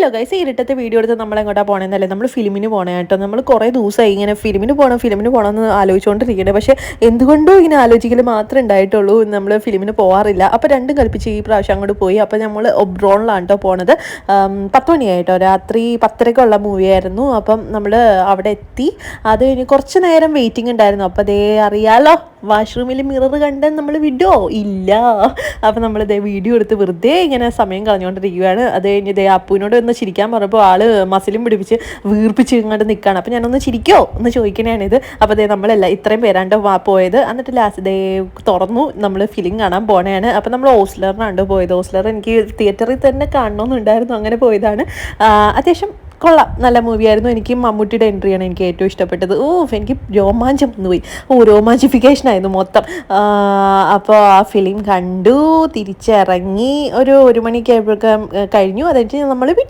Hello guys, ഇരുട്ടത്തെ video എടുത്ത് നമ്മൾ എങ്ങോട്ടാണ് പോകണമെന്നല്ലേ, നമ്മൾ ഫിലിമിന് പോകണേ കേട്ടോ. നമ്മൾ കുറേ ദിവസമായി ഇങ്ങനെ ഫിലിമിന് പോകണം എന്ന് ആലോചിച്ചുകൊണ്ടിരിക്കണേ. പക്ഷേ എന്തുകൊണ്ടോ ഇങ്ങനെ ആലോചിക്കൽ മാത്രമേ ഉണ്ടായിട്ടുള്ളൂ, നമ്മൾ ഫിലിമിന് പോകാറില്ല. അപ്പോൾ രണ്ടും കൽപ്പിച്ച് ഈ പ്രാവശ്യം അങ്ങോട്ട് പോയി. അപ്പോൾ നമ്മൾ ഒബ്രോണിലാണ് കേട്ടോ പോണത്. 10 മണിയായിട്ടോ, രാത്രി 10:30 മൂവിയായിരുന്നു. അപ്പം നമ്മൾ അവിടെ എത്തി. അത് കഴിഞ്ഞ് കുറച്ച് നേരം വെയിറ്റിംഗ് ഉണ്ടായിരുന്നു. അപ്പോൾ അതേ അറിയാലോ, വാഷ്റൂമിൽ മിറർ കണ്ട് നമ്മൾ വിടോ ഇല്ല. അപ്പോൾ നമ്മളിതേ വീഡിയോ എടുത്ത് വെറുതെ ഇങ്ങനെ സമയം കളഞ്ഞുകൊണ്ടിരിക്കുകയാണ്. അത് കഴിഞ്ഞ് ഇതേ അപ്പുവിനോട് ഒന്ന് ചിരിക്കാൻ പറഞ്ഞപ്പോൾ ആൾ മസിലും പിടിപ്പിച്ച് വീർപ്പിച്ച് ഇങ്ങോട്ട് നിൽക്കുകയാണ്. അപ്പോൾ ഞാനൊന്ന് ചിരിക്കോ എന്ന് ചോദിക്കണേണിത്. അപ്പോൾ അതേ നമ്മളല്ല ഇത്രയും പേരാണ്ട് പോയത്. എന്നിട്ട് ലാസ്റ്റ് ഡേ തുറന്നു, നമ്മൾ ഫിലിം കാണാൻ പോണേയാണ്. അപ്പോൾ നമ്മൾ ഓസ്ലറിനാണ്ട് പോയത്. ഓസ്ലർ എനിക്ക് തിയേറ്ററിൽ തന്നെ കാണണമെന്നുണ്ടായിരുന്നു, അങ്ങനെ പോയതാണ്. അത്യാവശ്യം കൊള്ളാം, നല്ല മൂവിയായിരുന്നു. എനിക്ക് മമ്മൂട്ടിയുടെ എൻട്രിയാണ് എനിക്ക് ഏറ്റവും ഇഷ്ടപ്പെട്ടത്. എനിക്ക് രോമാഞ്ചം വന്നുപോയി. രോമാഞ്ചിഫിക്കേഷനായിരുന്നു മൊത്തം. അപ്പോൾ ആ ഫിലിം കണ്ടു, തിരിച്ചിറങ്ങി ഒരു 1 മണിക്ക് കഴിഞ്ഞു. അതെനിക്ക് നമ്മൾ